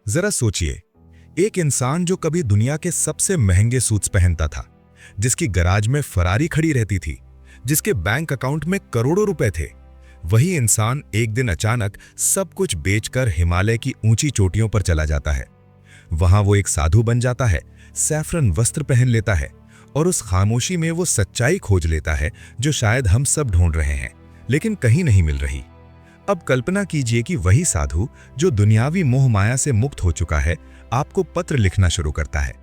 जरा सोचिए, एक इंसान जो कभी दुनिया के सबसे महंगे सूट्स पहनता था, जिसकी गराज में फरारी खड़ी रहती थी, जिसके बैंक अकाउंट में करोड़ों रुपए थे, वही इंसान एक दिन अचानक सब कुछ बेचकर हिमालय की ऊंची चोटियों पर चला जाता है। वहां वो एक साधु बन जाता है, सैफरन वस्त्र पहन लेता है और उस खामोशी में वो सच्चाई खोज लेता है जो शायद हम सब ढूंढ रहे हैं, लेकिन कहीं नहीं मिल रही। अब कल्पना कीजिए कि वही साधु जो दुनियावी मोह माया से मुक्त हो चुका है, आपको पत्र लिखना शुरू करता है।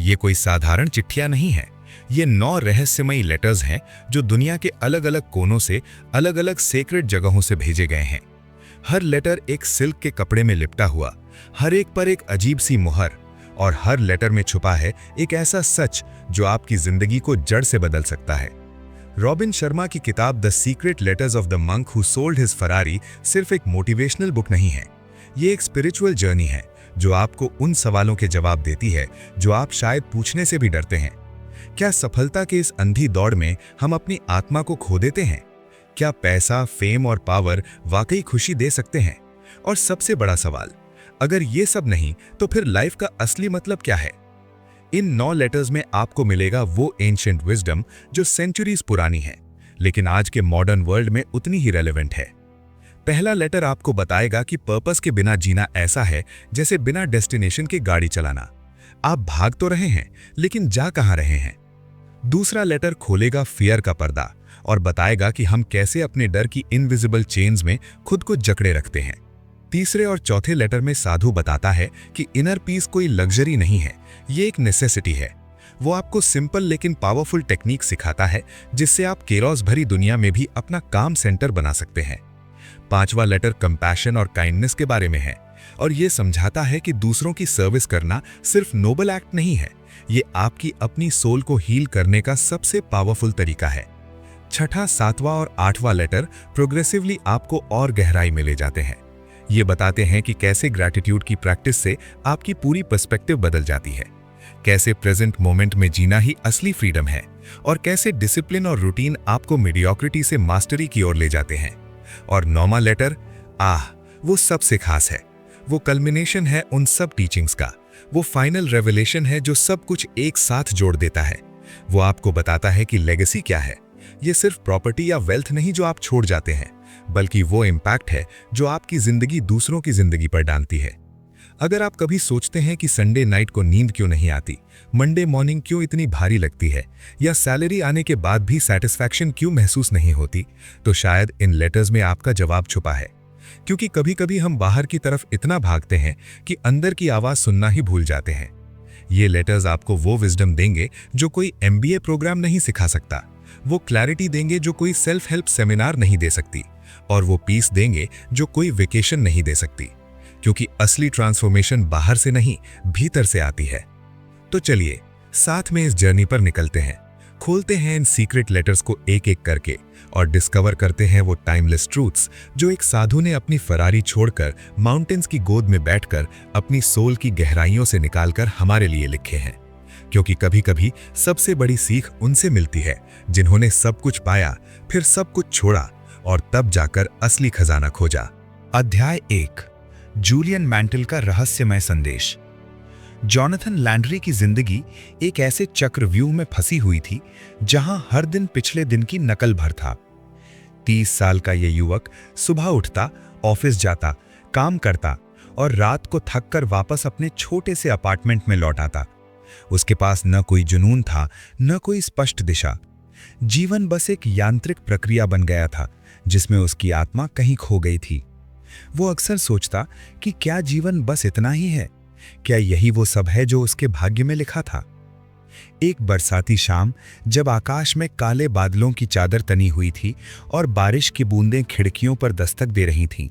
ये कोई साधारण चिट्ठियां नहीं है, ये 9 रहस्यमयी लेटर्स हैं जो दुनिया के अलग अलग कोनों से, अलग अलग सेक्रेट जगहों से भेजे गए हैं। हर लेटर एक सिल्क के कपड़े में लिपटा हुआ, हर एक पर एक अजीब सी मुहर, और हर लेटर में छुपा है एक ऐसा सच जो आपकी जिंदगी को जड़ से बदल सकता है। रॉबिन शर्मा की किताब the secret letters of the monk who sold his Ferrari सिर्फ एक मोटिवेशनल बुक नहीं है, ये एक स्पिरिचुअल जर्नी है जो आपको उन सवालों के जवाब देती है जो आप शायद पूछने से भी डरते हैं। क्या सफलता के इस अंधी दौड़ में हम अपनी आत्मा को खो देते हैं? क्या पैसा, फेम और पावर वाकई खुशी दे सकते हैं? और सबसे बड़ा सवाल, अगर ये सब नहीं तो फिर लाइफ का असली मतलब क्या है? इन 9 लेटर्स में आपको मिलेगा वो एंशिएंट विजडम जो सेंचुरीज पुरानी है, लेकिन आज के मॉडर्न वर्ल्ड में उतनी ही रेलेवेंट है। पहला लेटर आपको बताएगा कि पर्पस के बिना जीना ऐसा है जैसे बिना डेस्टिनेशन के गाड़ी चलाना। आप भाग तो रहे हैं, लेकिन जा कहां रहे हैं? दूसरा लेटर खोलेगा फियर का पर्दा और बताएगा कि हम कैसे अपने डर की इनविजिबल चेन्स में खुद को जकड़े रखते हैं। तीसरे और चौथे लेटर में साधु बताता है कि इनर पीस कोई लग्जरी नहीं है, ये एक नेसेसिटी है। वो आपको सिंपल लेकिन पावरफुल टेक्निक सिखाता है जिससे आप केरोस भरी दुनिया में भी अपना काम सेंटर बना सकते हैं। पांचवा लेटर कंपैशन और काइंडनेस के बारे में है और ये समझाता है कि दूसरों की सर्विस करना सिर्फ नोबल एक्ट नहीं है, ये आपकी अपनी सोल को हील करने का सबसे पावरफुल तरीका है। छठा, सातवां और आठवां लेटर प्रोग्रेसिवली आपको और गहराई में ले जाते हैं। ये बताते हैं कि कैसे ग्रैटिट्यूड की प्रैक्टिस से आपकी पूरी पर्सपेक्टिव बदल जाती है, कैसे प्रेजेंट मोमेंट में जीना ही असली फ्रीडम है और कैसे डिसिप्लिन और रूटीन आपको मीडियोक्रिटी से मास्टरी की ओर ले जाते हैं। और 9वां लेटर, वो सबसे खास है। वो कल्मिनेशन है उन सब टीचिंग्स का, वो फाइनल रेवलेशन है जो सब कुछ एक साथ जोड़ देता है। वो आपको बताता है कि लेगेसी क्या है। ये सिर्फ प्रॉपर्टी या वेल्थ नहीं जो आप छोड़ जाते हैं, बल्कि वो इम्पैक्ट है जो आपकी जिंदगी दूसरों की जिंदगी पर डालती है। अगर आप कभी सोचते हैं कि संडे नाइट को नींद क्यों नहीं आती, मंडे मॉर्निंग क्यों इतनी भारी लगती है, या सैलरी आने के बाद भी सेटिस्फैक्शन क्यों महसूस नहीं होती, तो शायद इन लेटर्स में आपका जवाब छुपा है। क्योंकि कभी कभी हम बाहर की तरफ इतना भागते हैं कि अंदर की आवाज सुनना ही भूल जाते हैं। ये लेटर्स आपको वो विजडम देंगे जो कोई MBA प्रोग्राम नहीं सिखा सकता, वो क्लैरिटी देंगे जो कोई सेल्फ हेल्प सेमिनार नहीं दे सकती, और वो पीस देंगे जो कोई वेकेशन नहीं दे सकती। क्योंकि असली ट्रांसफॉर्मेशन बाहर से नहीं, भीतर से आती है। तो चलिए साथ में इस जर्नी पर निकलते हैं, खोलते हैं इन सीक्रेट लेटर्स को एक एक करके और डिस्कवर करते हैं वो टाइमलेस ट्रूथ्स जो एक साधु ने अपनी फरारी छोड़कर माउंटेन्स की गोद में बैठकर अपनी सोल की गहराइयों से निकालकर हमारे लिए लिखे हैं। क्योंकि कभी कभी सबसे बड़ी सीख उनसे मिलती है जिन्होंने सब कुछ पाया, फिर सब कुछ छोड़ा और तब जाकर असली खजाना खोजा। अध्याय 1, जूलियन मैंटल का रहस्यमय संदेश। जॉनथन लैंड्री की जिंदगी एक ऐसे चक्रव्यूह में फंसी हुई थी जहां हर दिन पिछले दिन की नकल भर था। 30 साल का यह युवक सुबह उठता, ऑफिस जाता, काम करता और रात को थककर वापस अपने छोटे से अपार्टमेंट में लौट आता। उसके पास न कोई जुनून था, न कोई स्पष्ट दिशा। जीवन बस एक यांत्रिक प्रक्रिया बन गया था जिसमें उसकी आत्मा कहीं खो गई थी। वो अक्सर सोचता कि क्या जीवन बस इतना ही है? क्या यही वो सब है जो उसके भाग्य में लिखा था? एक बरसाती शाम, जब आकाश में काले बादलों की चादर तनी हुई थी और बारिश की बूंदें खिड़कियों पर दस्तक दे रही थीं,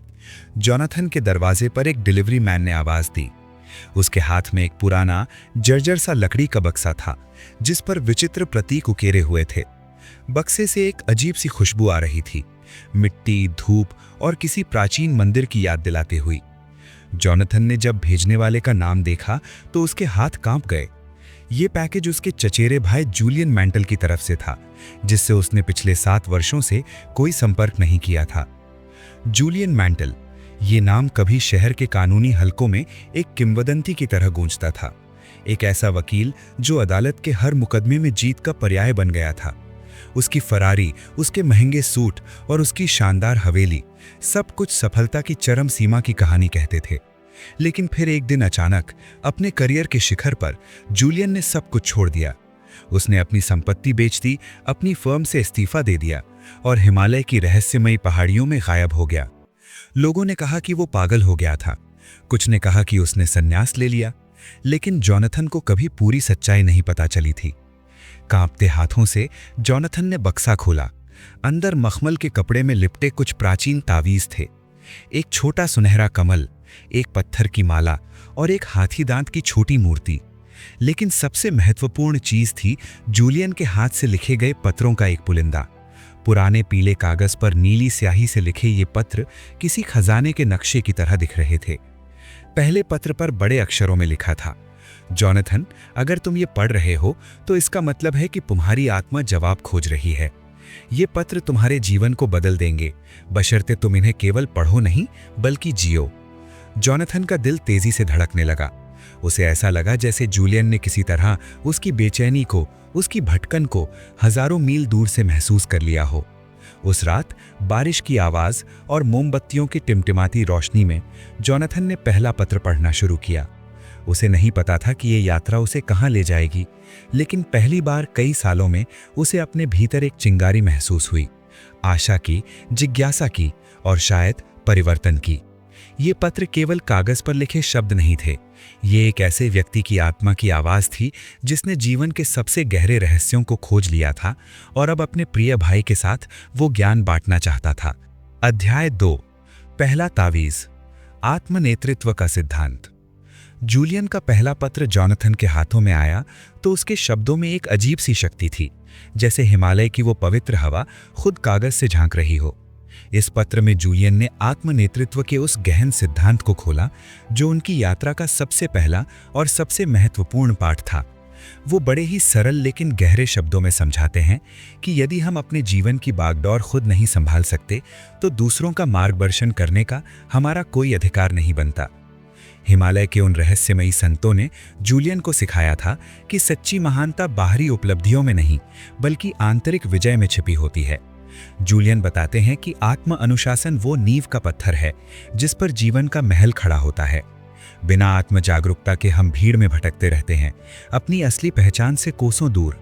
जॉनथन के दरवाजे पर एक डिलीवरी मैन ने आवाज दी। उसके हाथ में एक पुराना जर्जर सा लकड़ी का बक्सा था जिस पर विचित्र प्रतीक उकेरे हुए थे। बक्से से एक अजीब सी खुशबू आ रही थी, मिट्टी, धूप और किसी प्राचीन मंदिर की याद दिलाती हुई। जॉनथन ने जब भेजने वाले का नाम देखा तो उसके हाथ कांप गए। ये पैकेज उसके चचेरे भाई जूलियन मैंटल की तरफ से था, जिससे उसने पिछले 7 वर्षों से कोई संपर्क नहीं किया था। जूलियन मैंटल, ये नाम कभी शहर के कानूनी हलकों में एक किंवदंती की तरह गूंजता था। एक ऐसा वकील जो अदालत के हर मुकदमे में जीत का पर्याय बन गया था। उसकी फरारी, उसके महंगे सूट और उसकी शानदार हवेली, सब कुछ सफलता की चरम सीमा की कहानी कहते थे। लेकिन फिर एक दिन अचानक अपने करियर के शिखर पर जूलियन ने सब कुछ छोड़ दिया। उसने अपनी संपत्ति बेच दी, अपनी फर्म से इस्तीफा दे दिया और हिमालय की रहस्यमयी पहाड़ियों में गायब हो गया। लोगों ने कहा कि वो पागल हो गया था, कुछ ने कहा कि उसने संन्यास ले लिया, लेकिन जोनाथन को कभी पूरी सच्चाई नहीं पता चली थी। कांपते हाथों से जोनाथन ने बक्सा खोला। अंदर मखमल के कपड़े में लिपटे कुछ प्राचीन तावीज थे। एक छोटा सुनहरा कमल, एक पत्थर की माला और एक हाथी दांत की छोटी मूर्ति। लेकिन सबसे महत्वपूर्ण चीज थी जूलियन के हाथ से लिखे गए पत्रों का एक पुलिंदा। पुराने पीले कागज पर नीली स्याही से लिखे ये पत्र किसी खजाने के नक्शे की तरह दिख रहे थे। पहले पत्र पर बड़े अक्षरों में लिखा था, जोनाथन, अगर तुम ये पढ़ रहे हो तो इसका मतलब है कि तुम्हारी आत्मा जवाब खोज रही है। ये पत्र तुम्हारे जीवन को बदल देंगे, बशर्ते तुम इन्हें केवल पढ़ो नहीं बल्कि जियो। जोनाथन का दिल तेजी से धड़कने लगा। उसे ऐसा लगा जैसे जूलियन ने किसी तरह उसकी बेचैनी को, उसकी भटकन को हजारों मील दूर से महसूस कर लिया हो। उस रात बारिश की आवाज और मोमबत्तियों की टिमटिमाती रोशनी में जोनाथन ने पहला पत्र पढ़ना शुरू किया। उसे नहीं पता था कि ये यात्रा उसे कहाँ ले जाएगी, लेकिन पहली बार कई सालों में उसे अपने भीतर एक चिंगारी महसूस हुई, आशा की, जिज्ञासा की और शायद परिवर्तन की। ये पत्र केवल कागज पर लिखे शब्द नहीं थे, ये एक ऐसे व्यक्ति की आत्मा की आवाज थी जिसने जीवन के सबसे गहरे रहस्यों को खोज लिया था और अब अपने प्रिय भाई के साथ वो ज्ञान बांटना चाहता था। अध्याय 2, पहला तावीज, आत्मनेतृत्व का सिद्धांत। जूलियन का पहला पत्र जोनाथन के हाथों में आया तो उसके शब्दों में एक अजीब सी शक्ति थी, जैसे हिमालय की वो पवित्र हवा खुद कागज से झांक रही हो। इस पत्र में जूलियन ने आत्मनेतृत्व के उस गहन सिद्धांत को खोला जो उनकी यात्रा का सबसे पहला और सबसे महत्वपूर्ण पाठ था। वो बड़े ही सरल लेकिन गहरे शब्दों में समझाते हैं कि यदि हम अपने जीवन की बागडोर खुद नहीं संभाल सकते तो दूसरों का मार्गदर्शन करने का हमारा कोई अधिकार नहीं बनता। हिमालय के उन रहस्यमयी संतों ने जूलियन को सिखाया था कि सच्ची महानता बाहरी उपलब्धियों में नहीं बल्कि आंतरिक विजय में छिपी होती है। जूलियन बताते हैं कि आत्म अनुशासन वो नींव का पत्थर है जिस पर जीवन का महल खड़ा होता है। बिना आत्म जागरूकता के हम भीड़ में भटकते रहते हैं, अपनी असली पहचान से कोसों दूर।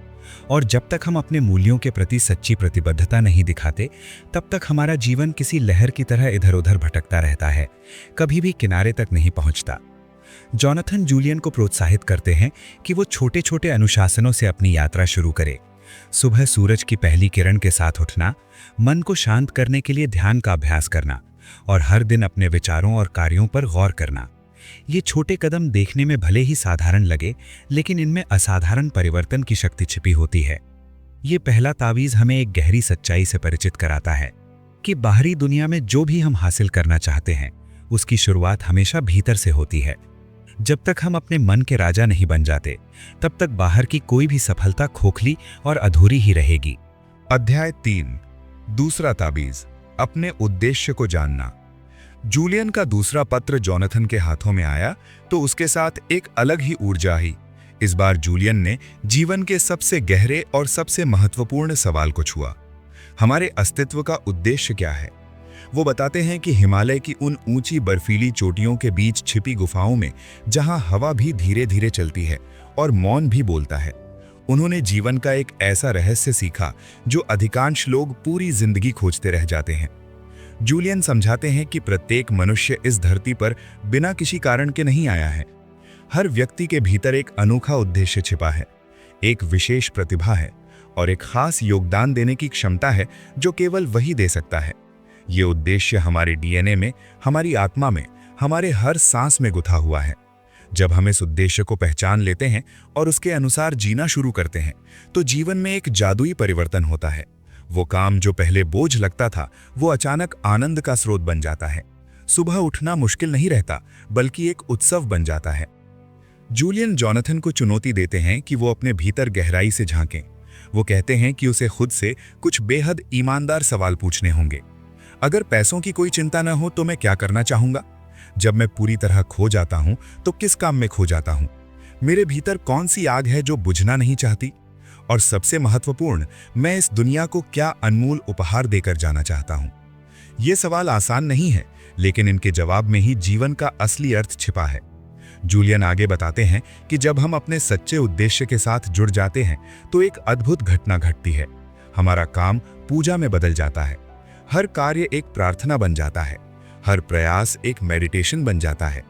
और जब तक हम अपने मूल्यों के प्रति सच्ची प्रतिबद्धता नहीं दिखाते, तब तक हमारा जीवन किसी लहर की तरह इधर उधर भटकता रहता है, कभी भी किनारे तक नहीं पहुंचता। जोनाथन जूलियन को प्रोत्साहित करते हैं कि वो छोटे छोटे अनुशासनों से अपनी यात्रा शुरू करे। सुबह सूरज की पहली किरण के साथ उठना, मन को शांत करने के लिए ध्यान का अभ्यास करना और हर दिन अपने विचारों और कार्यों पर गौर करना। ये छोटे कदम देखने में भले ही साधारण लगे, लेकिन इनमें असाधारण परिवर्तन की शक्ति छिपी होती है। ये पहला तावीज हमें एक गहरी सच्चाई से परिचित कराता है कि बाहरी दुनिया में जो भी हम हासिल करना चाहते हैं, उसकी शुरुआत हमेशा भीतर से होती है। जब तक हम अपने मन के राजा नहीं बन जाते, तब तक बाहर की कोई भी सफलता खोखली और अधूरी ही रहेगी। अध्याय 3, दूसरा ताबीज, अपने उद्देश्य को जानना। जूलियन का दूसरा पत्र जोनाथन के हाथों में आया तो उसके साथ एक अलग ही ऊर्जा आई। इस बार जूलियन ने जीवन के सबसे गहरे और सबसे महत्वपूर्ण सवाल को छुआ। हमारे अस्तित्व का उद्देश्य क्या है? वो बताते हैं कि हिमालय की उन ऊंची बर्फीली चोटियों के बीच छिपी गुफाओं में, जहां हवा भी धीरे धीरे चलती है और मौन भी बोलता है, उन्होंने जीवन का एक ऐसा रहस्य सीखा जो अधिकांश लोग पूरी जिंदगी खोजते रह जाते हैं। जूलियन समझाते हैं कि प्रत्येक मनुष्य इस धरती पर बिना किसी कारण के नहीं आया है। हर व्यक्ति के भीतर एक अनोखा उद्देश्य छिपा है, एक विशेष प्रतिभा है और एक खास योगदान देने की क्षमता है जो केवल वही दे सकता है। ये उद्देश्य हमारे डीएनए में, हमारी आत्मा में, हमारे हर सांस में गुथा हुआ है। जब हम इस उद्देश्य को पहचान लेते हैं और उसके अनुसार जीना शुरू करते हैं, तो जीवन में एक जादुई परिवर्तन होता है। वो काम जो पहले बोझ लगता था, वो अचानक आनंद का स्रोत बन जाता है। सुबह उठना मुश्किल नहीं रहता, बल्कि एक उत्सव बन जाता है। जूलियन जोनाथन को चुनौती देते हैं कि वो अपने भीतर गहराई से झांकें। वो कहते हैं कि उसे खुद से कुछ बेहद ईमानदार सवाल पूछने होंगे। अगर पैसों की कोई चिंता न हो तो मैं क्या करना चाहूंगा? जब मैं पूरी तरह खो जाता हूं तो किस काम में खो जाता हूं? मेरे भीतर कौन सी आग है जो बुझना नहीं चाहती? और सबसे महत्वपूर्ण, मैं इस दुनिया को क्या अनमोल उपहार देकर जाना चाहता हूं? ये सवाल आसान नहीं है, लेकिन इनके जवाब में ही जीवन का असली अर्थ छिपा है। जूलियन आगे बताते हैं कि जब हम अपने सच्चे उद्देश्य के साथ जुड़ जाते हैं तो एक अद्भुत घटना घटती है। हमारा काम पूजा में बदल जाता है। हर कार्य एक प्रार्थना बन जाता है। हर प्रयास एक मेडिटेशन बन जाता है।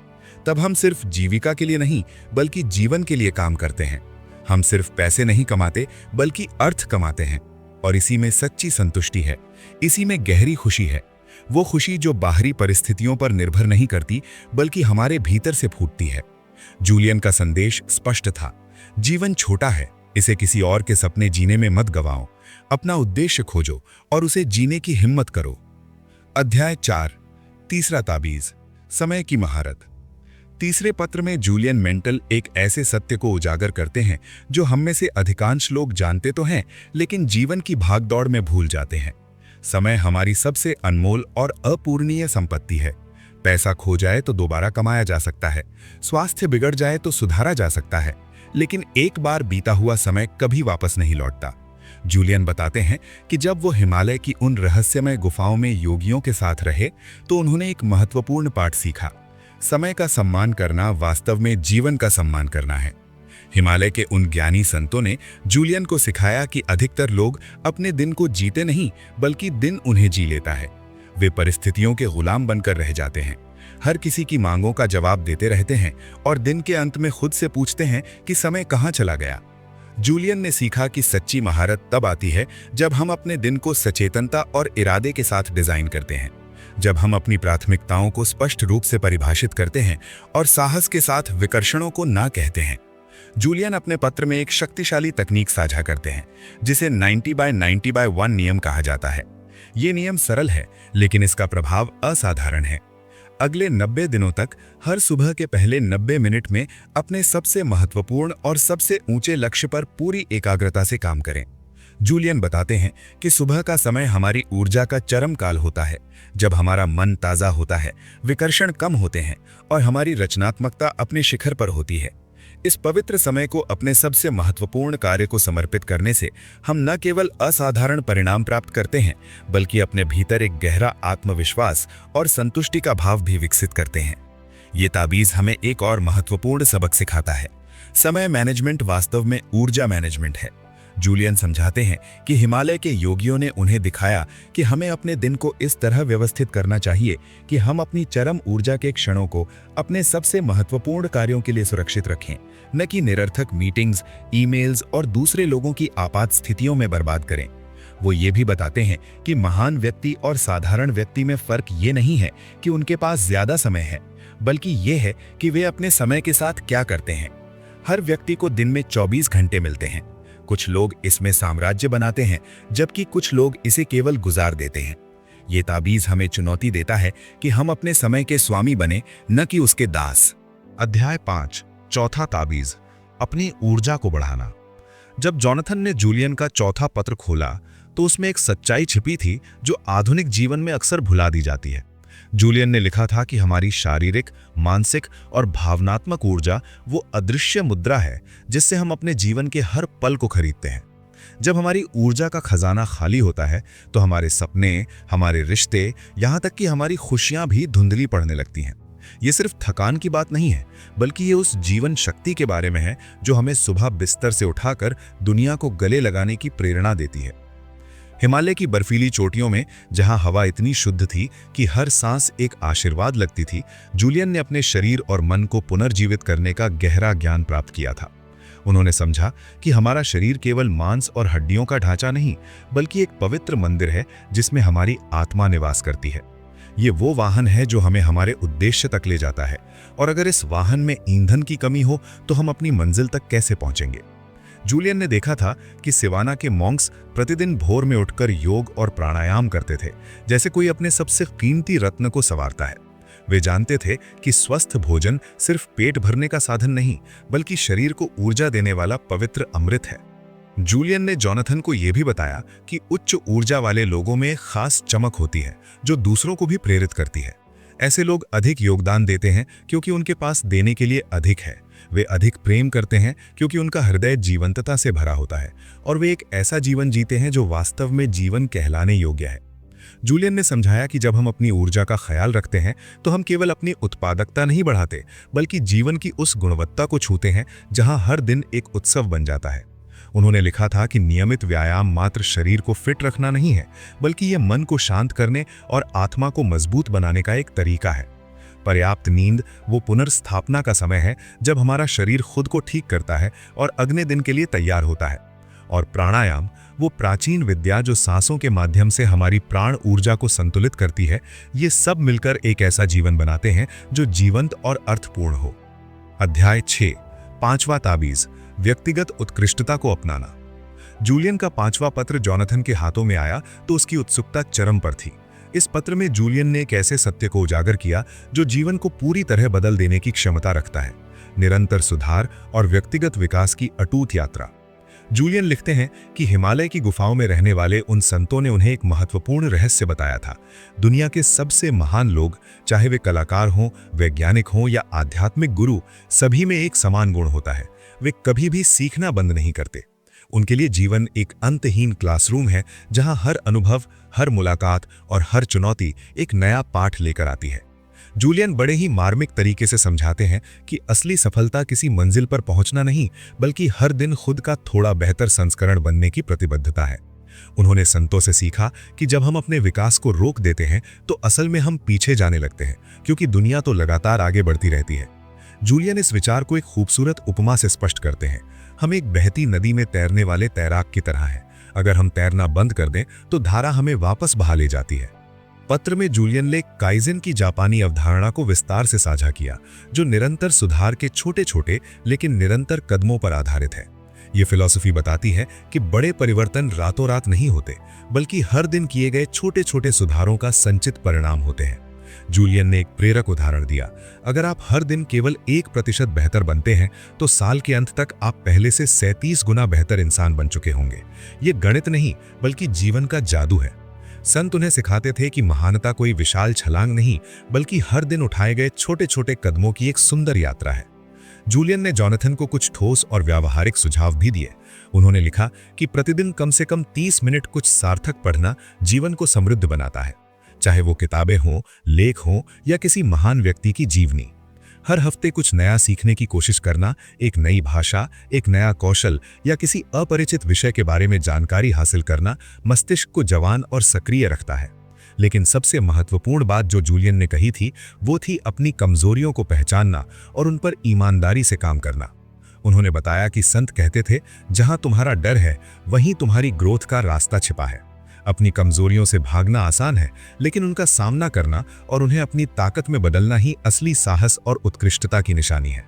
तब हम सिर्फ जीविका के लिए नहीं, बल्कि जीवन के लिए काम करते हैं। हम सिर्फ पैसे नहीं कमाते, बल्कि अर्थ कमाते हैं। और इसी में सच्ची संतुष्टि है। इसी में गहरी खुशी है। वो खुशी जो बाहरी परिस्थितियों पर निर्भर नहीं करती, बल्कि हमारे भीतर से फूटती है। जूलियन का संदेश स्पष्ट था। जीवन छोटा है, इसे किसी और के सपने जीने में मत गवाओ। अपना उद्देश्य खोजो और उसे जीने की हिम्मत करो। अध्याय 4, तीसरा ताबीज, समय की महारत। तीसरे पत्र में जूलियन मेंटल एक ऐसे सत्य को उजागर करते हैं जो हम में से अधिकांश लोग जानते तो हैं, लेकिन जीवन की भागदौड़ में भूल जाते हैं। समय हमारी सबसे अनमोल और अपूरणीय संपत्ति है। पैसा खो जाए तो दोबारा कमाया जा सकता है, स्वास्थ्य बिगड़ जाए तो सुधारा जा सकता है, लेकिन एक बार बीता हुआ समय कभी वापस नहीं लौटता। जूलियन बताते हैं कि जब वो हिमालय की उन रहस्यमय गुफाओं में योगियों के साथ रहे तो उन्होंने एक महत्वपूर्ण पाठ सीखा। समय का सम्मान करना वास्तव में जीवन का सम्मान करना है। हिमालय के उन ज्ञानी संतों ने जूलियन को सिखाया कि अधिकतर लोग अपने दिन को जीते नहीं, बल्कि दिन उन्हें जी लेता है। वे परिस्थितियों के गुलाम बनकर रह जाते हैं, हर किसी की मांगों का जवाब देते रहते हैं और दिन के अंत में खुद से पूछते हैं कि समय कहाँ चला गया। जूलियन ने सीखा कि सच्ची महारत तब आती है जब हम अपने दिन को सचेतनता और इरादे के साथ डिजाइन करते हैं, जब हम अपनी प्राथमिकताओं को स्पष्ट रूप से परिभाषित करते हैं और साहस के साथ विकर्षणों को ना कहते हैं। जूलियन अपने पत्र में एक शक्तिशाली तकनीक साझा करते हैं जिसे 90/90/1 नियम कहा जाता है। ये नियम सरल है, लेकिन इसका प्रभाव असाधारण है। अगले 90 दिनों तक हर सुबह के पहले 90 मिनट में अपने सबसे महत्वपूर्ण और सबसे ऊंचे लक्ष्य पर पूरी एकाग्रता से काम करें। जूलियन बताते हैं कि सुबह का समय हमारी ऊर्जा का चरम काल होता है, जब हमारा मन ताज़ा होता है, विकर्षण कम होते हैं और हमारी रचनात्मकता अपने शिखर पर होती है। इस पवित्र समय को अपने सबसे महत्वपूर्ण कार्य को समर्पित करने से हम न केवल असाधारण परिणाम प्राप्त करते हैं, बल्कि अपने भीतर एक गहरा आत्मविश्वास और संतुष्टि का भाव भी विकसित करते हैं। ये ताबीज हमें एक और महत्वपूर्ण सबक सिखाता है। समय मैनेजमेंट वास्तव में ऊर्जा मैनेजमेंट है। जूलियन समझाते हैं कि हिमालय के योगियों ने उन्हें दिखाया कि हमें अपने दिन को इस तरह व्यवस्थित करना चाहिए कि हम अपनी चरम ऊर्जा के क्षणों को अपने सबसे महत्वपूर्ण कार्यों के लिए सुरक्षित रखें, न कि निरर्थक मीटिंग्स, ईमेल्स और दूसरे लोगों की आपात स्थितियों में बर्बाद करें। वो ये भी बताते हैं कि महान व्यक्ति और साधारण व्यक्ति में फर्क ये नहीं है कि उनके पास ज्यादा समय है, बल्कि ये है कि वे अपने समय के साथ क्या करते हैं। हर व्यक्ति को दिन में 24 घंटे मिलते हैं। कुछ लोग इसमें साम्राज्य बनाते हैं, जबकि कुछ लोग इसे केवल गुजार देते हैं। ये ताबीज हमें चुनौती देता है कि हम अपने समय के स्वामी बने, न कि उसके दास। अध्याय 5, चौथा ताबीज, अपनी ऊर्जा को बढ़ाना। जब जॉनथन ने जूलियन का चौथा पत्र खोला तो उसमें एक सच्चाई छिपी थी जो आधुनिक जीवन में अक्सर भुला दी जाती है। जूलियन ने लिखा था कि हमारी शारीरिक, मानसिक और भावनात्मक ऊर्जा वो अदृश्य मुद्रा है जिससे हम अपने जीवन के हर पल को खरीदते हैं। जब हमारी ऊर्जा का खजाना खाली होता है तो हमारे सपने, हमारे रिश्ते, यहाँ तक कि हमारी खुशियाँ भी धुंधली पड़ने लगती हैं। ये सिर्फ थकान की बात नहीं है, बल्कि ये उस जीवन शक्ति के बारे में है जो हमें सुबह बिस्तर से उठाकर दुनिया को गले लगाने की प्रेरणा देती है। हिमालय की बर्फीली चोटियों में जहां हवा इतनी शुद्ध थी कि हर सांस एक आशीर्वाद लगती थी, जूलियन ने अपने शरीर और मन को पुनर्जीवित करने का गहरा ज्ञान प्राप्त किया था। उन्होंने समझा कि हमारा शरीर केवल मांस और हड्डियों का ढांचा नहीं, बल्कि एक पवित्र मंदिर है जिसमें हमारी आत्मा निवास करती है। ये वो वाहन है जो हमें हमारे उद्देश्य तक ले जाता है, और अगर इस वाहन में ईंधन की कमी हो तो हम अपनी मंजिल तक कैसे पहुंचेंगे। जूलियन ने देखा था कि सिवाना के मॉन्क्स प्रतिदिन भोर में उठकर योग और प्राणायाम करते थे, जैसे कोई अपने सबसे कीमती रत्न को संवारता है। वे जानते थे कि स्वस्थ भोजन सिर्फ पेट भरने का साधन नहीं, बल्कि शरीर को ऊर्जा देने वाला पवित्र अमृत है। जूलियन ने जोनाथन को यह भी बताया कि उच्च ऊर्जा वाले लोगों में खास चमक होती है जो दूसरों को भी प्रेरित करती है। ऐसे लोग अधिक योगदान देते हैं क्योंकि उनके पास देने के लिए अधिक है। वे अधिक प्रेम करते हैं क्योंकि उनका हृदय जीवंतता से भरा होता है और वे एक ऐसा जीवन जीते हैं जो वास्तव में जीवन कहलाने योग्य है। जूलियन ने समझाया कि जब हम अपनी ऊर्जा का ख्याल रखते हैं तो हम केवल अपनी उत्पादकता नहीं बढ़ाते, बल्कि जीवन की उस गुणवत्ता को छूते हैं जहां हर दिन एक उत्सव बन जाता है। उन्होंने लिखा था कि नियमित व्यायाम मात्र शरीर को फिट रखना नहीं है, बल्कि यह मन को शांत करने और आत्मा को मजबूत बनाने का एक तरीका है। पर्याप्त नींद वो पुनर्स्थापना का समय है जब हमारा शरीर खुद को ठीक करता है और अगले दिन के लिए तैयार होता है। और प्राणायाम वो प्राचीन विद्या जो सांसों के माध्यम से हमारी प्राण ऊर्जा को संतुलित करती है। ये सब मिलकर एक ऐसा जीवन बनाते हैं जो जीवंत और अर्थपूर्ण हो। अध्याय 6, पांचवा ताबीज, व्यक्तिगत उत्कृष्टता को अपनाना। जूलियन का पांचवा पत्र जोनाथन के हाथों में आया तो उसकी उत्सुकता चरम पर थी। इस पत्र में जूलियन ने एक ऐसे सत्य को उजागर किया जो जीवन को पूरी तरह बदल देने की क्षमता रखता है: निरंतर सुधार और व्यक्तिगत विकास की अटूट यात्रा। जूलियन लिखते हैं कि हिमालय की गुफाओं में रहने वाले उन संतों ने उन्हें एक महत्वपूर्ण रहस्य बताया था। दुनिया के सबसे महान लोग, चाहे वे कलाकार हों, वैज्ञानिक हों या आध्यात्मिक गुरु, सभी में एक समान गुण होता है: वे कभी भी सीखना बंद नहीं करते। उनके लिए जीवन एक अंतहीन क्लासरूम है जहां हर अनुभव, हर मुलाकात और हर चुनौती एक नया पाठ लेकर आती है। जूलियन बड़े ही मार्मिक तरीके से समझाते हैं कि असली सफलता किसी मंजिल पर पहुंचना नहीं, बल्कि हर दिन खुद का थोड़ा बेहतर संस्करण बनने की प्रतिबद्धता है। उन्होंने संतों से सीखा कि जब हम अपने विकास को रोक देते हैं तो असल में हम पीछे जाने लगते हैं, क्योंकि दुनिया तो लगातार आगे बढ़ती रहती है। जूलियन इस विचार को एक खूबसूरत उपमा से स्पष्ट करते हैं: हम एक बहती नदी में तैरने वाले तैराक की तरह हैं। अगर हम तैरना बंद कर दें तो धारा हमें वापस बहा ले जाती है। पत्र में जूलियन ने काइज़ेन की जापानी अवधारणा को विस्तार से साझा किया, जो निरंतर सुधार के छोटे छोटे लेकिन निरंतर कदमों पर आधारित है। ये फिलॉसफी बताती है कि बड़े परिवर्तन रातों रात नहीं होते, बल्कि हर दिन किए गए छोटे छोटे सुधारों का संचित परिणाम होते हैं। जूलियन ने एक प्रेरक उदाहरण दिया: अगर आप हर दिन केवल 1% बेहतर बनते हैं तो साल के अंत तक आप पहले से 37 गुना बेहतर इंसान बन चुके होंगे। ये गणित नहीं, बल्कि जीवन का जादू है। संत उन्हें सिखाते थे कि महानता कोई विशाल छलांग नहीं, बल्कि हर दिन उठाए गए छोटे छोटे कदमों की एक सुंदर यात्रा है। जूलियन ने जोनाथन को कुछ ठोस और व्यावहारिक सुझाव भी दिए। उन्होंने लिखा कि प्रतिदिन कम से कम 30 मिनट कुछ सार्थक पढ़ना जीवन को समृद्ध बनाता है, चाहे वो किताबें हों, लेख हों या किसी महान व्यक्ति की जीवनी। हर हफ्ते कुछ नया सीखने की कोशिश करना, एक नई भाषा, एक नया कौशल या किसी अपरिचित विषय के बारे में जानकारी हासिल करना मस्तिष्क को जवान और सक्रिय रखता है। लेकिन सबसे महत्वपूर्ण बात जो जूलियन ने कही थी वो थी अपनी कमजोरियों को पहचानना और उन पर ईमानदारी से काम करना। उन्होंने बताया कि संत कहते थे, जहां तुम्हारा डर है वहीं तुम्हारी ग्रोथ का रास्ता छिपा है। अपनी कमजोरियों से भागना आसान है, लेकिन उनका सामना करना और उन्हें अपनी ताकत में बदलना ही असली साहस और उत्कृष्टता की निशानी है।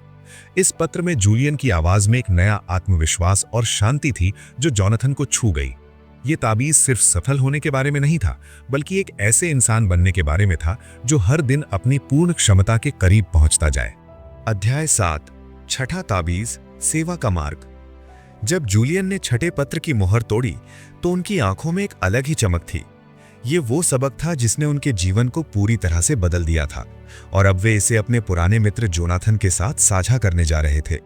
इस पत्र में जूलियन की आवाज में एक नया आत्मविश्वास और शांति थी जो जोनाथन को छू गई। ये ताबीज सिर्फ सफल होने के बारे में नहीं था, बल्कि एक ऐसे इंसान बनने के बारे में था जो हर दिन अपनी पूर्ण क्षमता के करीब पहुंचता जाए। अध्याय 7, छठा ताबीज, सेवा का मार्ग। जब जूलियन ने छठे पत्र की मोहर तोड़ी तो उनकी आंखों में एक अलग ही चमक थी। ये वो सबक था जिसने उनके जीवन को पूरी तरह से बदल दिया था और अब वे इसे अपने पुराने मित्र जोनाथन के साथ साझा करने जा रहे थे।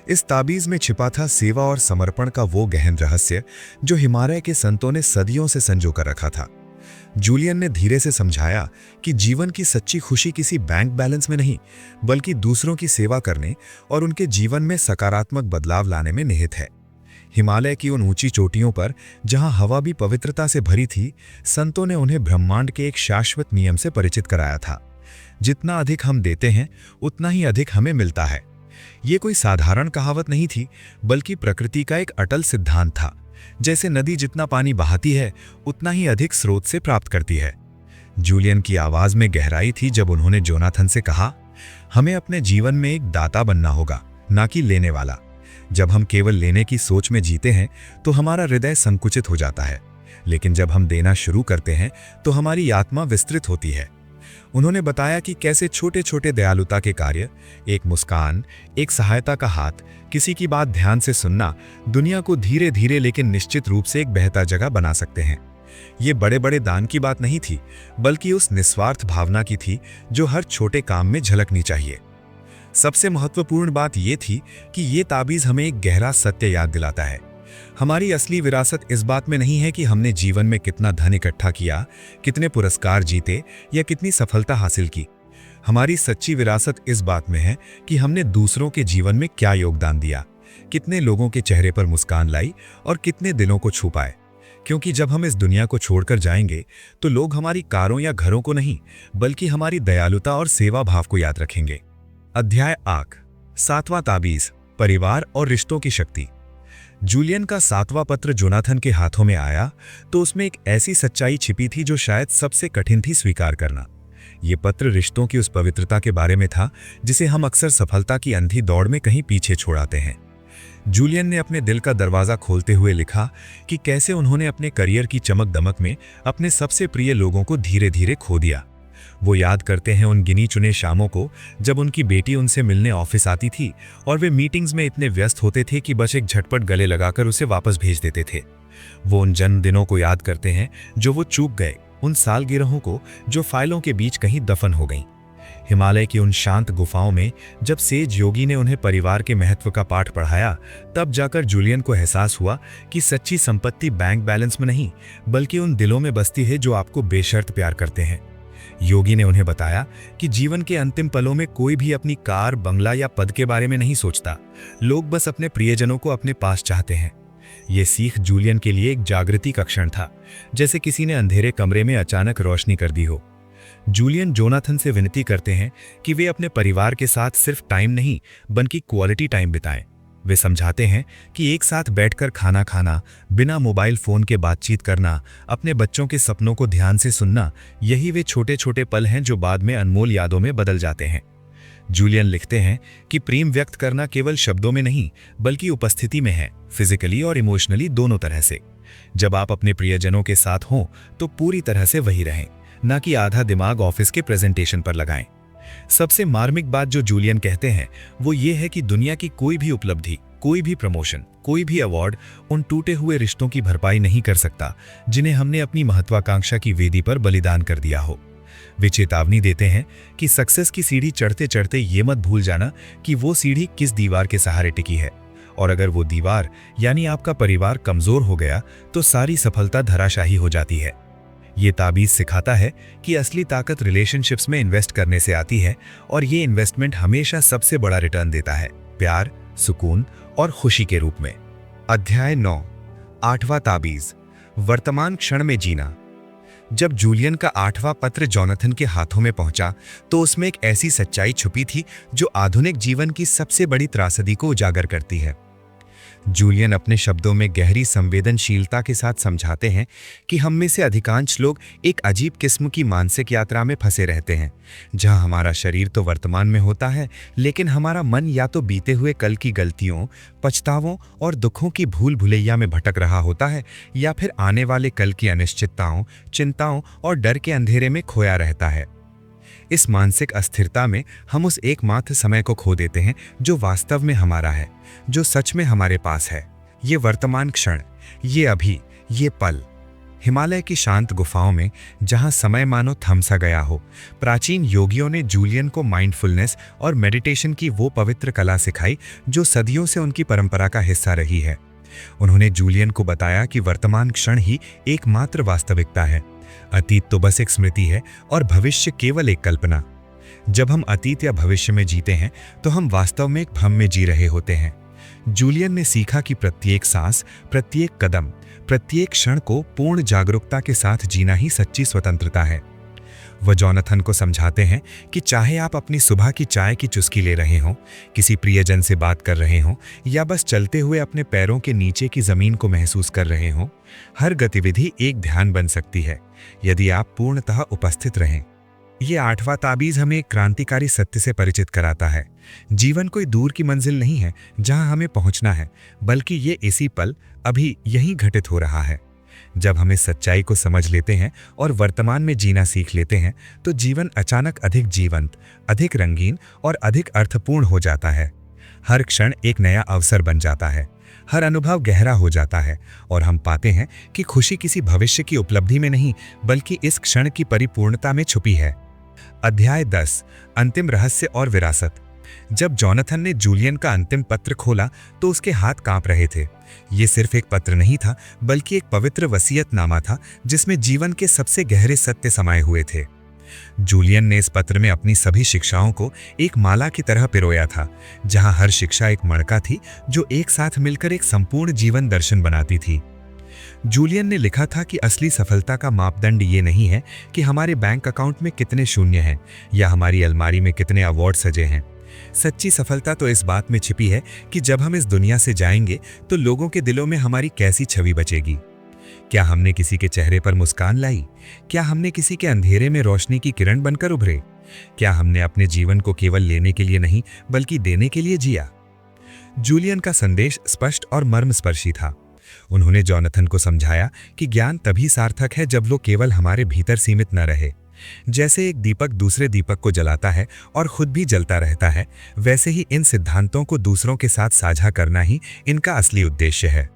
इस ताबीज में छिपा था सेवा और समर्पण का वो गहन रहस्य जो हिमालय के संतों ने सदियों से संजो कर रखा था। जूलियन ने धीरे से समझाया कि जीवन की सच्ची खुशी किसी बैंक बैलेंस में नहीं, बल्कि दूसरों की सेवा करने और उनके जीवन में सकारात्मक बदलाव लाने में निहित है। हिमालय की उन ऊंची चोटियों पर जहां हवा भी पवित्रता से भरी थी, संतों ने उन्हें ब्रह्मांड के एक शाश्वत नियम से परिचित कराया था: जितना अधिक हम देते हैं उतना ही अधिक हमें मिलता है। ये कोई साधारण कहावत नहीं थी, बल्कि प्रकृति का एक अटल सिद्धांत था। जैसे नदी जितना पानी बहाती है उतना ही अधिक स्रोत से प्राप्त करती है। जूलियन की आवाज में गहराई थी जब उन्होंने जोनाथन से कहा, हमें अपने जीवन में एक दाता बनना होगा, ना कि लेने वाला। जब हम केवल लेने की सोच में जीते हैं तो हमारा हृदय संकुचित हो जाता है, लेकिन जब हम देना शुरू करते हैं तो हमारी आत्मा विस्तृत होती है। उन्होंने बताया कि कैसे छोटे छोटे दयालुता के कार्य, एक मुस्कान, एक सहायता का हाथ, किसी की बात ध्यान से सुनना, दुनिया को धीरे धीरे लेकिन निश्चित रूप से एक बेहतर जगह बना सकते हैं। ये बड़े बड़े दान की बात नहीं थी, बल्कि उस निस्वार्थ भावना की थी जो हर छोटे काम में झलकनी चाहिए। सबसे महत्वपूर्ण बात यह थी कि ये ताबीज हमें एक गहरा सत्य याद दिलाता है। हमारी असली विरासत इस बात में नहीं है कि हमने जीवन में कितना धन इकट्ठा किया, कितने पुरस्कार जीते या कितनी सफलता हासिल की। हमारी सच्ची विरासत इस बात में है कि हमने दूसरों के जीवन में क्या योगदान दिया, कितने लोगों के चेहरे पर मुस्कान लाई और कितने दिलों को छू पाए। क्योंकि जब हम इस दुनिया को छोड़कर जाएंगे तो लोग हमारी कारों या घरों को नहीं, बल्कि हमारी दयालुता और सेवा भाव को याद रखेंगे। अध्याय आग, 7वां ताबीज, परिवार और रिश्तों की शक्ति। जूलियन का 7वां पत्र जोनाथन के हाथों में आया तो उसमें एक ऐसी सच्चाई छिपी थी जो शायद सबसे कठिन थी स्वीकार करना। यह पत्र रिश्तों की उस पवित्रता के बारे में था जिसे हम अक्सर सफलता की अंधी दौड़ में कहीं पीछे छोड़ाते हैं। जूलियन ने अपने दिल का दरवाजा खोलते हुए लिखा कि कैसे उन्होंने अपने करियर की चमक दमक में अपने सबसे प्रिय लोगों को धीरे धीरे खो दिया। वो याद करते हैं उन गिनी चुने शामों को जब उनकी बेटी उनसे मिलने ऑफिस आती थी और वे मीटिंग्स में इतने व्यस्त होते थे कि बस एक झटपट गले लगाकर उसे वापस भेज देते थे। वो उन जन्मदिनों को याद करते हैं जो वो चूक गए, उन सालगिरहों को जो फाइलों के बीच कहीं दफन हो गईं। हिमालय की उन शांत गुफाओं में जब सेज योगी ने उन्हें परिवार के महत्व का पाठ पढ़ाया, तब जाकर जूलियन को एहसास हुआ कि सच्ची संपत्ति बैंक बैलेंस में नहीं, बल्कि उन दिलों में बसती है जो आपको बेशर्त प्यार करते हैं। योगी ने उन्हें बताया कि जीवन के अंतिम पलों में कोई भी अपनी कार, बंगला या पद के बारे में नहीं सोचता। लोग बस अपने प्रियजनों को अपने पास चाहते हैं। ये सीख जूलियन के लिए एक जागृति का क्षण था, जैसे किसी ने अंधेरे कमरे में अचानक रोशनी कर दी हो। जूलियन जोनाथन से विनती करते हैं कि वे अपने परिवार के साथ सिर्फ टाइम नहीं, बल्कि क्वालिटी टाइम बिताएं। वे समझाते हैं कि एक साथ बैठकर खाना खाना, बिना मोबाइल फोन के बातचीत करना, अपने बच्चों के सपनों को ध्यान से सुनना, यही वे छोटे छोटे पल हैं जो बाद में अनमोल यादों में बदल जाते हैं। जूलियन लिखते हैं कि प्रेम व्यक्त करना केवल शब्दों में नहीं, बल्कि उपस्थिति में है, फिजिकली और इमोशनली दोनों तरह से। जब आप अपने प्रियजनों के साथ हों तो पूरी तरह से वही रहें, ना कि आधा दिमाग ऑफिस के प्रेजेंटेशन पर लगाएं। सबसे मार्मिक बात जो जूलियन कहते हैं वो ये है कि दुनिया की कोई भी उपलब्धि, कोई भी प्रमोशन, कोई भी अवार्ड उन टूटे हुए रिश्तों की भरपाई नहीं कर सकता जिन्हें हमने अपनी महत्वाकांक्षा की वेदी पर बलिदान कर दिया हो। वे चेतावनी देते हैं कि सक्सेस की सीढ़ी चढ़ते चढ़ते ये मत भूल जाना कि वो सीढ़ी किस दीवार के सहारे टिकी है, और अगर वो दीवार यानी आपका परिवार कमजोर हो गया तो सारी सफलता धराशाही हो जाती है। ये ताबीज सिखाता है कि असली ताकत रिलेशनशिप्स में इन्वेस्ट करने से आती है, और ये इन्वेस्टमेंट हमेशा सबसे बड़ा रिटर्न देता है, प्यार, सुकून और खुशी के रूप में। अध्याय 9, 8वां ताबीज, वर्तमान क्षण में जीना। जब जूलियन का 8वां पत्र जोनाथन के हाथों में पहुंचा तो उसमें एक ऐसी सच्चाई छुपी थी जो आधुनिक जीवन की सबसे बड़ी त्रासदी को उजागर करती है। जूलियन अपने शब्दों में गहरी संवेदनशीलता के साथ समझाते हैं कि हम में से अधिकांश लोग एक अजीब किस्म की मानसिक यात्रा में फंसे रहते हैं, जहां हमारा शरीर तो वर्तमान में होता है, लेकिन हमारा मन या तो बीते हुए कल की गलतियों, पछतावों और दुखों की भूल भुलैया में भटक रहा होता है, या फिर आने वाले कल की अनिश्चितताओं, चिंताओं और डर के अंधेरे में खोया रहता है। इस मानसिक अस्थिरता में हम उस एकमात्र समय को खो देते हैं जो वास्तव में हमारा है, जो सच में हमारे पास है। ये वर्तमान क्षण, ये अभी, ये पल। हिमालय की शांत गुफाओं में जहां समय मानो थम सा गया हो, प्राचीन योगियों ने जूलियन को माइंडफुलनेस और मेडिटेशन की वो पवित्र कला सिखाई जो सदियों से उनकी परंपरा का हिस्सा रही है। उन्होंने जूलियन को बताया कि वर्तमान क्षण ही एकमात्र वास्तविकता है। अतीत तो बस एक स्मृति है और भविष्य केवल एक कल्पना। जब हम अतीत या भविष्य में जीते हैं तो हम वास्तव में एक भ्रम में जी रहे होते हैं। जूलियन ने सीखा कि प्रत्येक सांस, प्रत्येक कदम, प्रत्येक क्षण को पूर्ण जागरूकता के साथ जीना ही सच्ची स्वतंत्रता है। वह जोनाथन को समझाते हैं कि चाहे आप अपनी सुबह की चाय की चुस्की ले रहे हों, किसी प्रियजन से बात कर रहे हों, या बस चलते हुए अपने पैरों के नीचे की जमीन को महसूस कर रहे हों, हर गतिविधि एक ध्यान बन सकती है यदि आप पूर्णतः उपस्थित रहें। ये 8वां ताबीज हमें एक क्रांतिकारी सत्य से परिचित कराता है। जीवन कोई दूर की मंजिल नहीं है जहां हमें पहुंचना है, बल्कि ये इसी पल, अभी यहीं घटित हो रहा है। जब हम इस सच्चाई को समझ लेते हैं और वर्तमान में जीना सीख लेते हैं तो जीवन अचानक अधिक जीवंत, अधिक रंगीन और अधिक अर्थपूर्ण हो जाता है। हर क्षण एक नया अवसर बन जाता है, हर अनुभव गहरा हो जाता है और हम पाते हैं कि खुशी किसी भविष्य की उपलब्धि में नहीं बल्कि इस क्षण की परिपूर्णता में छुपी है। अध्याय 10, अंतिम रहस्य और विरासत। जब जॉनथन ने जूलियन का अंतिम पत्र खोला तो उसके हाथ कांप रहे थे। ये सिर्फ एक पत्र नहीं था बल्कि एक पवित्र वसीयतनामा था जिसमें जीवन के सबसे गहरे सत्य समाये हुए थे। जूलियन ने इस पत्र में अपनी सभी शिक्षाओं को एक माला की तरह पिरोया था, जहां हर शिक्षा एक मणका थी जो एक साथ मिलकर एक संपूर्ण जीवन दर्शन बनाती थी। जूलियन ने लिखा था कि असली सफलता का मापदंड ये नहीं है कि हमारे बैंक अकाउंट में कितने शून्य हैं या हमारी अलमारी में कितने अवार्ड सजे हैं। सच्ची सफलता तो इस बात में छिपी है कि जब हम इस दुनिया से जाएंगे तो लोगों के दिलों में हमारी कैसी छवि बचेगी। क्या हमने किसी के चेहरे पर मुस्कान लाई? क्या हमने किसी के अंधेरे में रोशनी की किरण बनकर उभरे? क्या हमने अपने जीवन को केवल लेने के लिए नहीं बल्कि देने के लिए जिया? जूलियन का संदेश स्पष्ट और मर्मस्पर्शी था। उन्होंने जॉनथन को समझाया कि ज्ञान तभी सार्थक है जब वो केवल हमारे भीतर सीमित न रहे। जैसे एक दीपक दूसरे दीपक को जलाता है और खुद भी जलता रहता है, वैसे ही इन सिद्धांतों को दूसरों के साथ साझा करना ही इनका असली उद्देश्य है।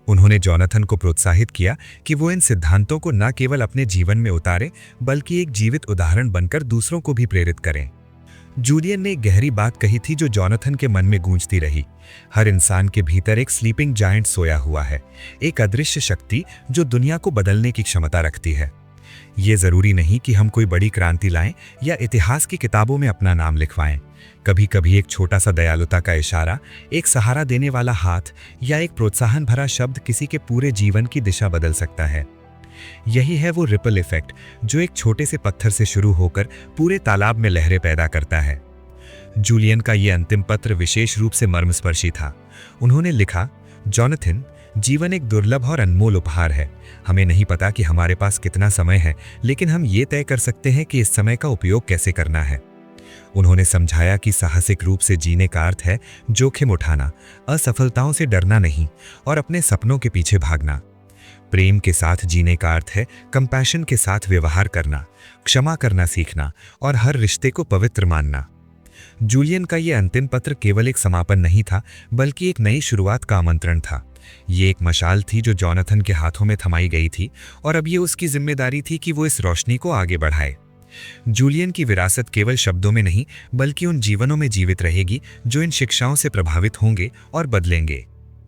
उन्होंने जॉनथन को प्रोत्साहित किया कि वो इन सिद्धांतों को न केवल अपने जीवन में उतारे बल्कि एक जीवित उदाहरण बनकर दूसरों को भी प्रेरित करें। जूलियन ने एक गहरी बात कही थी जो जॉनथन के मन में गूंजती रही। हर इंसान के भीतर एक स्लीपिंग जायंट सोया हुआ है, एक अदृश्य शक्ति जो दुनिया को बदलने की क्षमता रखती है। ये जरूरी नहीं कि हम कोई बड़ी क्रांति लाएं या इतिहास की किताबों में अपना नाम लिखवाएं। कभी कभी एक छोटा सा दयालुता का इशारा, एक सहारा देने वाला हाथ या एक प्रोत्साहन भरा शब्द किसी के पूरे जीवन की दिशा बदल सकता है। यही है वो रिपल इफेक्ट जो एक छोटे से पत्थर से शुरू होकर पूरे तालाब में लहरें पैदा करता है। जूलियन का ये अंतिम पत्र विशेष रूप से मर्मस्पर्शी था। उन्होंने लिखा, जॉनथन, जीवन एक दुर्लभ और अनमोल उपहार है। हमें नहीं पता कि हमारे पास कितना समय है, लेकिन हम ये तय कर सकते हैं कि इस समय का उपयोग कैसे करना है। उन्होंने समझाया कि साहसिक रूप से जीने का अर्थ है जोखिम उठाना, असफलताओं से डरना नहीं और अपने सपनों के पीछे भागना। प्रेम के साथ जीने का अर्थ है कंपैशन के साथ व्यवहार करना, क्षमा करना सीखना और हर रिश्ते को पवित्र मानना। जूलियन का ये अंतिम पत्र केवल एक समापन नहीं था बल्कि एक नई शुरुआत का आमंत्रण था। ये एक मशाल थी जो जॉनथन के हाथों में थमाई गई थी और अब ये उसकी जिम्मेदारी थी कि वो इस रोशनी को आगे बढ़ाए। जूलियन की विरासत केवल शब्दों में नहीं बल्कि उन जीवनों में जीवित रहेगी जो इन शिक्षाओं से प्रभावित होंगे और बदलेंगे।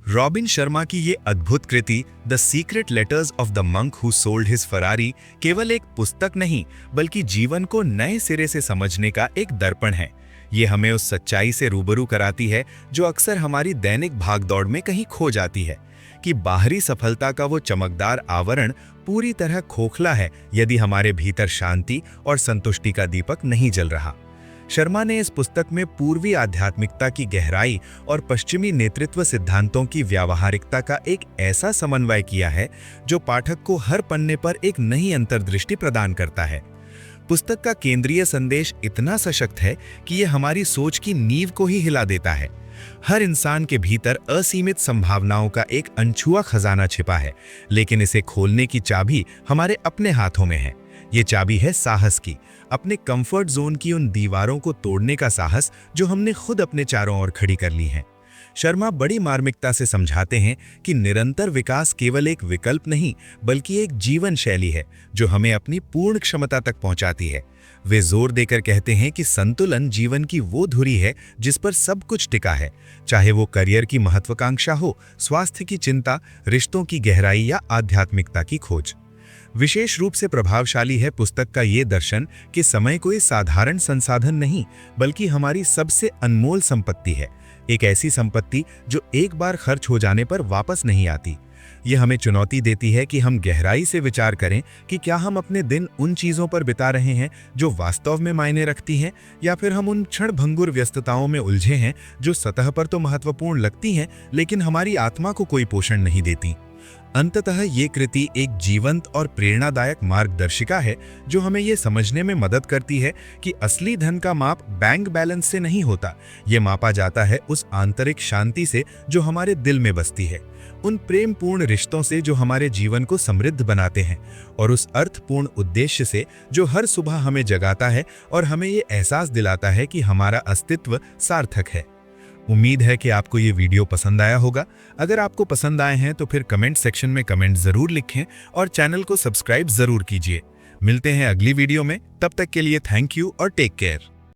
रॉबिन शर्मा की ये अद्भुत कृति the secret letters of the monk who sold his Ferrari केवल एक पुस्तक नहीं बल्कि जीवन को नए सिरे से समझने का एक दर्पण है। ये हमें उस सच्चाई से रूबरू कराती है जो अक्सर हमारी दैनिक भागदौड़ में कहीं खो जाती है, कि बाहरी सफलता का वो चमकदार आवरण पूरी तरह खोखला है यदि हमारे भीतर शांति और संतुष्टि का दीपक नहीं जल रहा। शर्मा ने इस पुस्तक में पूर्वी आध्यात्मिकता की गहराई और पश्चिमी नेतृत्व सिद्धांतों की व्यावहारिकता का एक ऐसा समन्वय किया है जो पाठक को हर पन्ने पर एक नई अंतर्दृष्टि प्रदान करता है। पुस्तक का केंद्रीय संदेश इतना सशक्त है कि यह हमारी सोच की नींव को ही हिला देता है। हर इंसान के भीतर असीमित संभावनाओं का एक अनछुआ खजाना छिपा है, लेकिन इसे खोलने की चाबी हमारे अपने हाथों में है। ये चाबी है साहस की, अपने कंफर्ट जोन की उन दीवारों को तोड़ने का साहस जो हमने खुद अपने चारों ओर खड़ी कर ली हैं। शर्मा बड़ी मार्मिकता से समझाते हैं कि निरंतर विकास केवल एक विकल्प नहीं बल्कि एक जीवन शैली है जो हमें अपनी पूर्ण क्षमता तक पहुंचाती है। वे जोर देकर कहते हैं कि संतुलन जीवन की वो धुरी है जिस पर सब कुछ टिका है, चाहे वो करियर की महत्वाकांक्षा हो, स्वास्थ्य की चिंता, रिश्तों की गहराई या आध्यात्मिकता की खोज। विशेष रूप से प्रभावशाली है पुस्तक का ये दर्शन कि समय कोई साधारण संसाधन नहीं बल्कि हमारी सबसे अनमोल संपत्ति है, एक ऐसी संपत्ति जो एक बार खर्च हो जाने पर वापस नहीं आती। यह हमें चुनौती देती है कि हम गहराई से विचार करें कि क्या हम अपने दिन उन चीज़ों पर बिता रहे हैं जो वास्तव में मायने रखती हैं, या फिर हम उन क्षणभंगुर व्यस्तताओं में उलझे हैं जो सतह पर तो महत्वपूर्ण लगती हैं लेकिन हमारी आत्मा को कोई पोषण नहीं देती। अंततः ये कृति एक जीवंत और प्रेरणादायक मार्गदर्शिका है जो हमें ये समझने में मदद करती है कि असली धन का माप बैंक बैलेंस से नहीं होता, ये मापा जाता है उस आंतरिक शांति से जो हमारे दिल में बसती है, उन प्रेमपूर्ण रिश्तों से जो हमारे जीवन को समृद्ध बनाते हैं और उस अर्थपूर्ण उद्देश्य से जो हर सुबह हमें जगाता है और हमें ये एहसास दिलाता है कि हमारा अस्तित्व सार्थक है। उम्मीद है कि आपको ये वीडियो पसंद आया होगा। अगर आपको पसंद आए हैं तो फिर कमेंट सेक्शन में कमेंट जरूर लिखें और चैनल को सब्सक्राइब जरूर कीजिए। मिलते हैं अगली वीडियो में, तब तक के लिए थैंक यू और टेक केयर।